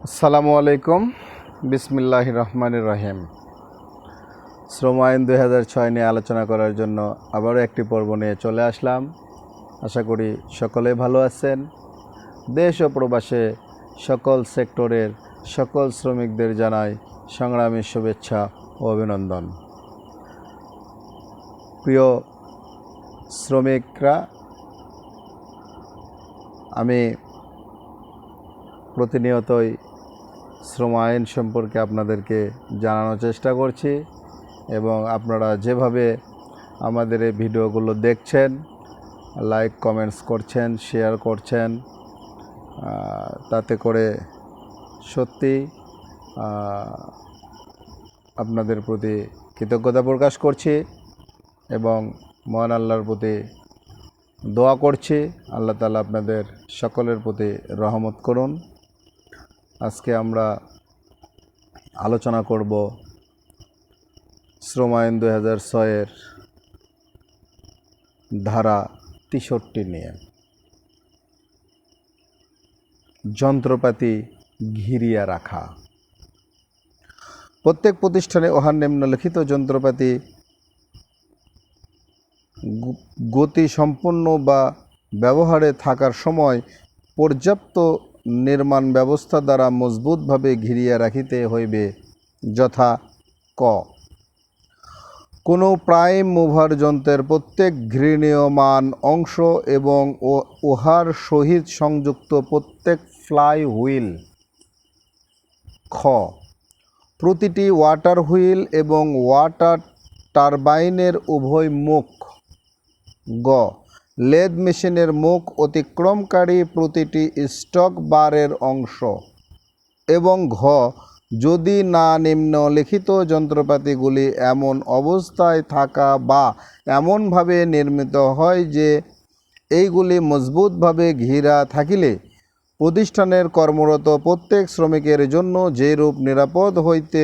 আসসালামু আলাইকুম। বিসমিল্লাহির রহমানির রহিম। শ্রম আইন 2006 নিয়ে আলোচনা করার জন্য আবারও একটি পর্ব নিয়ে চলে আসলাম। আশা করি সকলে ভালো আছেন। দেশ ও প্রবাসে সকল সেক্টরের সকল শ্রমিকদের জানাই সংগ্রামী শুভেচ্ছা ও অভিনন্দন। প্রিয় শ্রমিকরা, আমি প্রতিনিয়তই শ্রম আইন সম্পর্কে আপনাদেরকে জানানোর চেষ্টা করছি এবং আপনারা যেভাবে আমাদের এই ভিডিওগুলো দেখছেন, লাইক কমেন্টস করছেন, শেয়ার করছেন, তাতে করে সত্যি আপনাদের প্রতি কৃতজ্ঞতা প্রকাশ করছি এবং মহান আল্লাহর প্রতি দোয়া করছি আল্লাহ তাআলা আপনাদের সকলের প্রতি রহমত করুন। আজকে আমরা আলোচনা করব শ্রম আইন 2006 ধারা 63 নিয়ে। যন্ত্রপাতি ঘিরিয়া রাখা। প্রত্যেক প্রতিষ্ঠানে উহার নিম্নলিখিত যন্ত্রপাতি গতি সম্পন্ন বা ব্যবহারে থাকার সময় পর্যাপ্ত নির্মাণ ব্যবস্থা দ্বারা মজবুতভাবে ঘিরিয়া রাখিতে হইবে, যথা ক, কোনো প্রাইম মুভার যন্ত্রের প্রত্যেক ঘূর্ণীয়মান অংশ এবং উহার সহিত সংযুক্ত প্রত্যেক ফ্লাই হুইল। খ, প্রতিটি ওয়াটার হুইল এবং ওয়াটার টারবাইনের উভয় মুখ। গ, লেদ মেশিনের মুখ অতিক্রমকারী প্রতিটি স্টক বারের অংশ। এবং ঘ, যদি না নিম্নলিখিত যন্ত্রপাতিগুলি এমন অবস্থায় থাকা বা এমনভাবে নির্মিত হয় যে এইগুলি মজবুতভাবে ঘিরা থাকিলে প্রতিষ্ঠানের কর্মরত প্রত্যেক শ্রমিকের জন্য যেরূপ নিরাপদ হইতে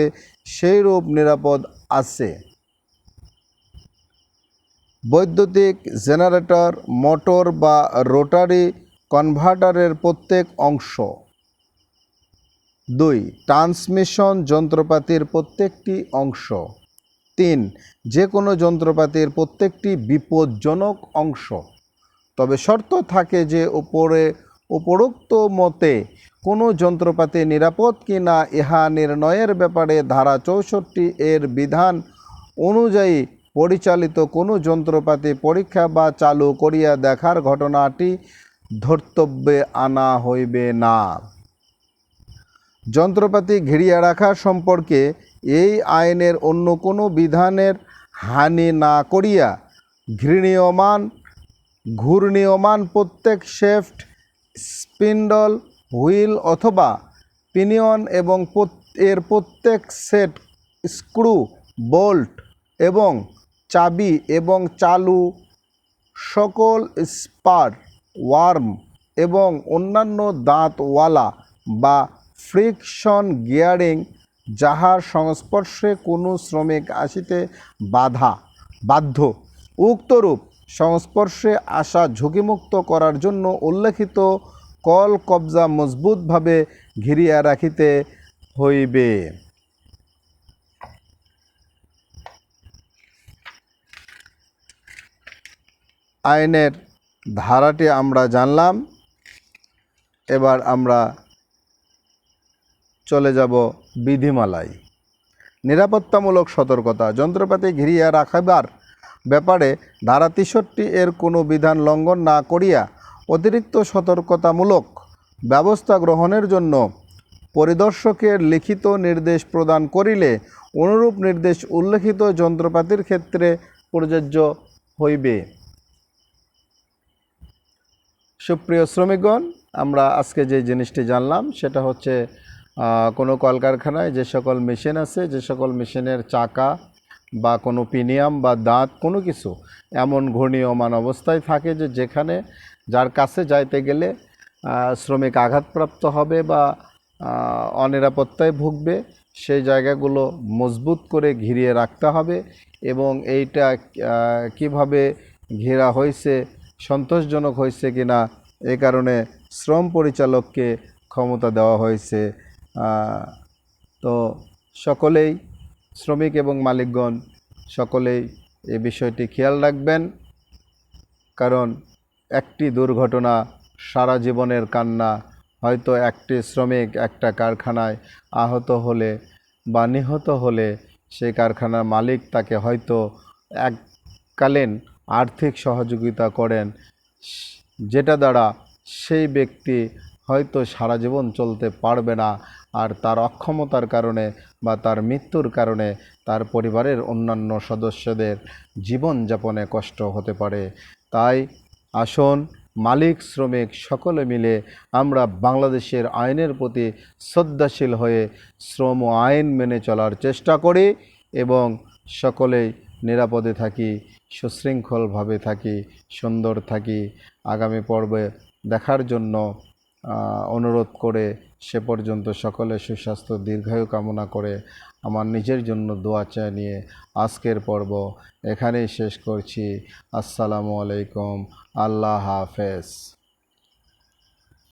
সেইরূপ নিরাপদ আছে। বৈদ্যুতিক জেনারেটর, মোটর বা রোটারি কনভার্টারের প্রত্যেক অংশ। 2, ট্রান্সমিশন যন্ত্রপাতির প্রত্যেকটি অংশ। 3, যে কোনো যন্ত্রপাতির প্রত্যেকটি বিপজ্জনক অংশ। তবে শর্ত থাকে যে উপরোক্ত মতে কোনো যন্ত্রপাতি নিরাপদ কিনা ইহা নির্ণয়ের ব্যাপারে ধারা 64 এর বিধান অনুযায়ী পরিচালিত কোনো যন্ত্রপাতি পরীক্ষা বা চালু করিয়া দেখার ঘটনাটি ধর্তব্যে আনা হইবে না। যন্ত্রপাতি ঘিরিয়া রাখা সম্পর্কে এই আইনের অন্য কোনো বিধানের হানি না করিয়া ঘূর্ণীয়মান প্রত্যেক শেফট, স্পিন্ডল, হুইল অথবা পিনিয়ন এবং এর প্রত্যেক সেট, স্ক্রু, বোল্ট এবং চাবি এবং চালু সকল স্পার, ওয়ার্ম এবং অন্যান্য দাঁতওয়ালা বা ফ্রিকশন যাহার সংস্পর্শে কোনো শ্রমিক আসিতে বাধ্য, উক্তরূপ সংস্পর্শে আসা ঝুঁকিমুক্ত করার জন্য উল্লেখিত কল কবজা মজবুতভাবে ঘিরিয়া রাখিতে হইবে। আইনের ধারাটি আমরা জানলাম। এবার আমরা চলে যাব বিধিমালায়। নিরাপত্তামূলক সতর্কতা। যন্ত্রপাতি ঘিরিয়া রাখিবার ব্যাপারে ধারা 63 এর কোনো বিধান লঙ্ঘন না করিয়া অতিরিক্ত সতর্কতামূলক ব্যবস্থা গ্রহণের জন্য পরিদর্শকের লিখিত নির্দেশ প্রদান করিলে অনুরূপ নির্দেশ উল্লেখিত যন্ত্রপাতির ক্ষেত্রে প্রযোজ্য হইবে। সুপ্রিয় শ্রমিকগণ, আমরা আজকে যে জিনিসটি জানলাম সেটা হচ্ছে কোনো কলকারখানায় যে সকল মেশিন আছে, যে সকল মেশিনের চাকা বা কোনো পিনিয়াম বা দাঁত কোনো কিছু এমন ঘূর্ণীয়মান অবস্থায় থাকে যে যেখানে যার কাছে যাইতে গেলে শ্রমিক আঘাতপ্রাপ্ত হবে বা অনিরাপত্তায় ভুগবে, সেই জায়গাগুলো মজবুত করে ঘিরিয়ে রাখতে হবে। এবং এইটা কিভাবে ঘেরা হয়েছে, সন্তোষজনক হয়েছে কিনা, এ কারণে শ্রম পরিচালককে ক্ষমতা দেওয়া হয়েছে তো সকলেই শ্রমিক এবং মালিকগণ সকলেই এই বিষয়টি খেয়াল রাখবেন, কারণ একটি দুর্ঘটনা সারা জীবনের কান্না। হয়তো একটি শ্রমিক একটা কারখানায় আহত হলে বা নিহত হলে সেই কারখানার মালিক তাকে হয়তো এককালীন আর্থিক সহযোগিতা করেন, যেটা দ্বারা সেই ব্যক্তি হয়তো সারা জীবন চলতে পারবে না, আর তার অক্ষমতার কারণে বা তার মৃত্যুর কারণে তার পরিবারের অন্যান্য সদস্যদের জীবনযাপনে কষ্ট হতে পারে। তাই আসুন মালিক শ্রমিক সকলে মিলে আমরা বাংলাদেশের আইনের প্রতি শ্রদ্ধাশীল হয়ে শ্রম আইন মেনে চলার চেষ্টা করি এবং সকলেই নিরাপদে থাকি, সুশৃঙ্খলভাবে থাকি, সুন্দর থাকি। আগামী পর্বে দেখার জন্য অনুরোধ করে সে পর্যন্ত সকলে সুস্বাস্থ্য দীর্ঘায়ু কামনা করে আমার নিজের জন্য দোয়া চাই নিয়ে আজকের পর্ব এখানেই শেষ করছি। আসসালামু আলাইকুম, আল্লাহ হাফেজ।